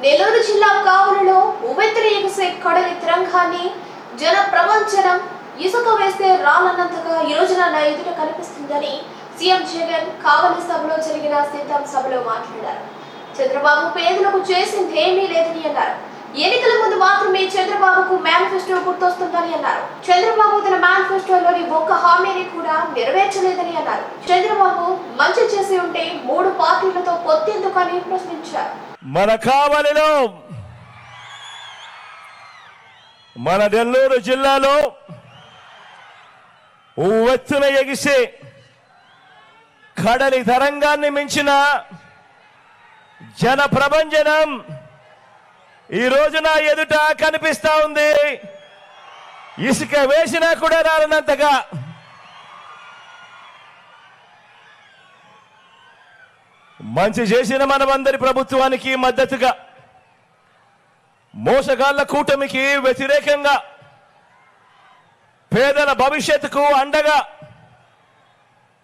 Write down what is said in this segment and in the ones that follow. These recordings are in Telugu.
నెల్లూరు జిల్లా కావలిలో ఉవ్వెత్తున ఎగిసే కడలి తరంగాన్ని జన ప్రపంచనం ఇసుక వేస్తే రాలన్నంతగా ఈ రోజున నా ఎదుట కనిపిస్తుందని సీఎం జగన్ కావలి సభలో జరిగిన సిద్ధం సభలో మాట్లాడారు. చంద్రబాబు పేదలకు చేసిందేమీ లేదని అన్నారు. ఎన్నికల ముందు మాత్రమే చంద్రబాబుకు మేనిఫెస్టో గుర్తొస్తుందని అన్నారు. చంద్రబాబు తన మేనిఫెస్టోలోని ఒక్క హామీని కూడా నెరవేర్చలేదని అన్నారు. చంద్రబాబు మంచి చేసి ఉంటే 3 పార్టీలతో పొత్తెందుకని ప్రశ్నించారు. మన కావలిలో, మన నెల్లూరు జిల్లాలో ఉవ్వెత్తున ఎగిసే కడలి తరంగాన్ని మించిన జన ప్రభంజనం ఈ రోజున ఎదుట కనిపిస్తా ఉంది. ఇసుక వేసినా కూడా రాలనంతగా మంచి చేసిన మనమందరి ప్రభుత్వానికి మద్దతుగా, మోసగాళ్ల కూటమికి వ్యతిరేకంగా, పేదల భవిష్యత్తుకు అండగా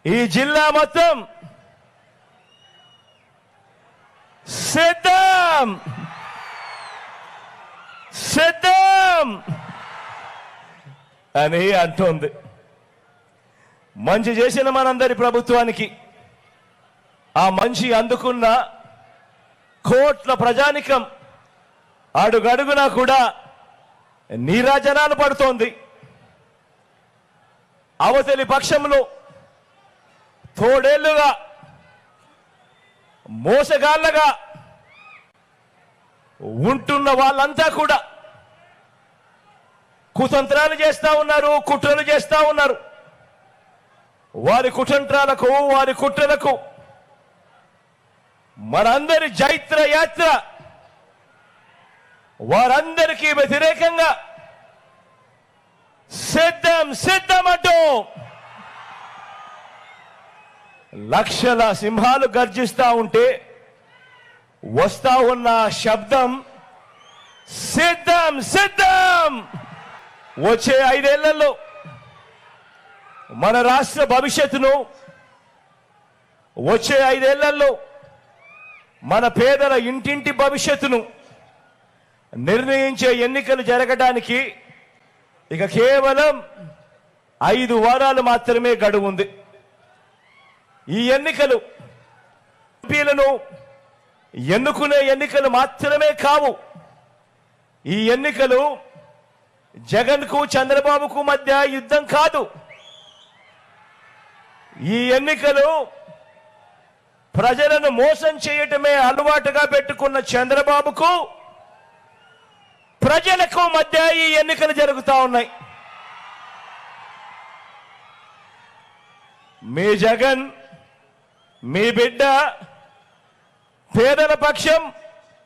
ఈ జిల్లా మొత్తం సిద్ధం సిద్ధం అని అంటోంది. మంచి చేసిన మనందరి ప్రభుత్వానికి, ఆ మంచి అందుకున్న కోట్ల ప్రజానికం అడుగడుగునా కూడా నీరాజనాలు పడుతోంది. అవతలి పక్షంలో తోడేళ్లుగా మోసగాళ్లగా ఉంటున్న వాళ్ళంతా కూడా కుతంత్రాలు చేస్తా ఉన్నారు, కుట్రలు చేస్తా ఉన్నారు. వారి కుతంత్రాలకు, వారి కుట్రలకు మనందరి జైత్ర యాత్ర వారందరికీ వ్యతిరేకంగా సిద్ధం సిద్ధమంటూ లక్షల సింహాలు గర్జిస్తా ఉంటే వస్తా ఉన్న శబ్దం సిద్ధం సిద్ధం. వచ్చే 5 ఏళ్లలో మన రాష్ట్ర భవిష్యత్తును, వచ్చే 5 ఏళ్లలో మన పేదల ఇంటింటి భవిష్యత్తును నిర్ణయించే ఎన్నికలు జరగడానికి ఇక కేవలం 5 వారాలు మాత్రమే గడువు ఉంది. ఈ ఎన్నికలు ఎంపీలను ఎన్నుకునే ఎన్నికలు మాత్రమే కావు. ఈ ఎన్నికలు జగన్కు, చంద్రబాబుకు మధ్య యుద్ధం కాదు. ఈ ఎన్నికలు ప్రజలను మోసం చేయటమే అలవాటుగా పెట్టుకున్న చంద్రబాబుకు, ప్రజలకు మధ్య ఈ ఎన్నికలు జరుగుతూ ఉన్నాయి. మీ జగన్, మీ బిడ్డ పేదల పక్షం,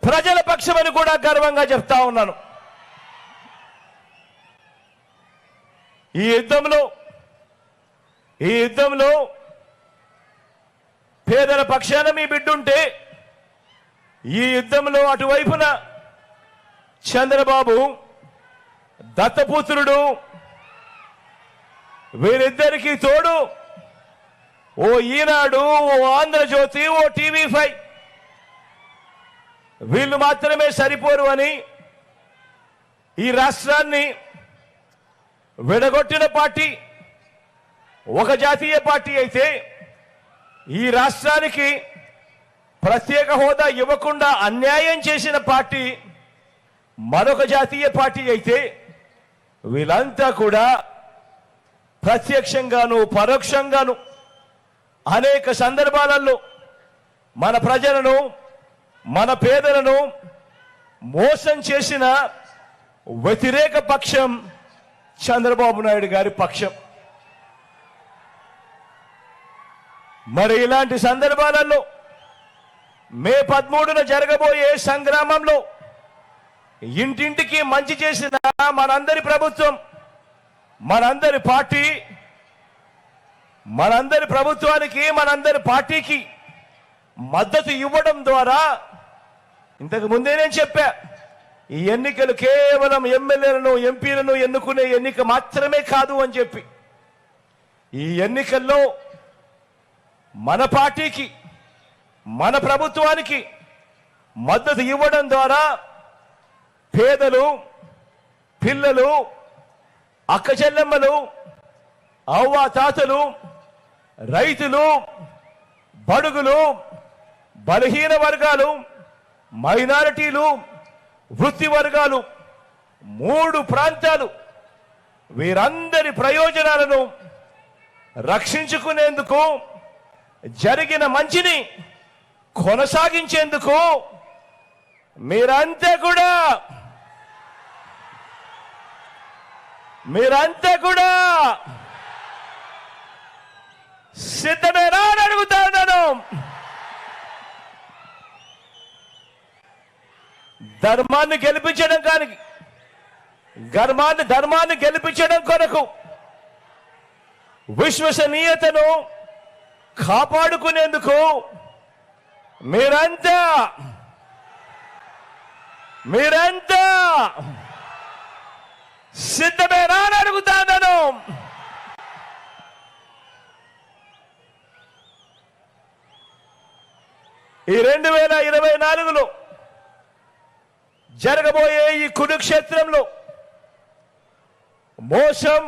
ప్రజల పక్షం అని కూడా గర్వంగా చెప్తా ఉన్నాను. ఈ యుద్ధంలో పేదల పక్షాన మీ బిడ్డుంటే, ఈ యుద్ధంలో అటువైపున చంద్రబాబు దత్తపుత్రుడు, వీరిద్దరికీ తోడు ఓ ఈనాడు, ఓ ఆంధ్రజ్యోతి, ఓ టీవీ5 వీళ్ళు మాత్రమే సరిపోరు అని ఈ రాష్ట్రాన్ని విడగొట్టిన పార్టీ ఒక జాతీయ పార్టీ అయితే, ఈ రాష్ట్రానికి ప్రత్యేక హోదా ఇవ్వకుండా అన్యాయం చేసిన పార్టీ మరొక జాతీయ పార్టీ అయితే, వీళ్ళంతా కూడా ప్రత్యక్షంగాను పరోక్షంగాను అనేక సందర్భాలలో మన ప్రజలను, మన పేదలను మోసం చేసిన వ్యతిరేక పక్షం చంద్రబాబు నాయుడు గారి పక్షం. మరి ఇలాంటి సందర్భాలలో మే 13న జరగబోయే సంగ్రామంలో ఇంటింటికి మంచి చేసిన మనందరి ప్రభుత్వం, మనందరి పార్టీ, మనందరి ప్రభుత్వానికి, మనందరి పార్టీకి మద్దతు ఇవ్వడం ద్వారా, ఇంతకు ముందే నేను చెప్పా, ఈ ఎన్నికలు కేవలం ఎమ్మెల్యేలను, ఎంపీలను ఎన్నుకునే ఎన్నిక మాత్రమే కాదు అని చెప్పి, ఈ ఎన్నికల్లో మన పార్టీకి, మన ప్రభుత్వానికి మద్దతు ఇవ్వడం ద్వారా పేదలు, పిల్లలు, అక్క చెల్లెమ్మలు, అవ్వా తాతలు, రైతులు, బడుగులు, బలహీన వర్గాలు, మైనారిటీలు, వృత్తి వర్గాలు, 3 ప్రాంతాలు వీరందరి ప్రయోజనాలను రక్షించుకునేందుకు, జరిగిన మంచిని కొనసాగించేందుకు మీరంతా కూడా సిద్ధమేనా అని అడుగుతా ఉన్నాను. ధర్మాన్ని గెలిపించడం కొరకు, విశ్వసనీయతను కాపాడుకునేందుకు మీరంతా సిద్ధమేనా అని అడుగుతాను. ఈ 2024లో జరగబోయే ఈ కురుక్షేత్రంలో మోసం,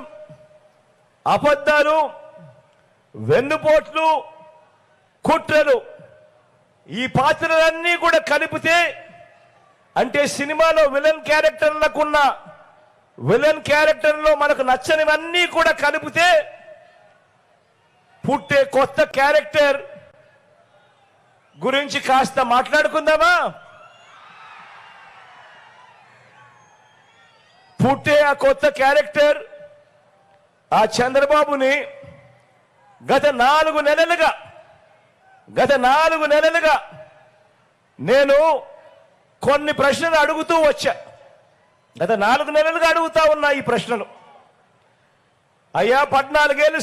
అబద్ధాలు, వెన్నుపోట్లు, కుట్రలు, ఈ పాత్రలన్నీ కూడా కలిపితే, అంటే సినిమాలో విలన్ క్యారెక్టర్లో మనకు నచ్చనివన్నీ కూడా కలిపితే పుట్టే కొత్త క్యారెక్టర్ గురించి కాస్త మాట్లాడుకుందామా? పుట్టే ఆ కొత్త క్యారెక్టర్ ఆ చంద్రబాబుని గత 4 నెలలుగా నేను కొన్ని ప్రశ్నలు అడుగుతూ వచ్చా. గత 4 నెలలుగా అడుగుతా ఉన్నా ఈ ప్రశ్నలు. అయ్యా, 14 ఏళ్ళు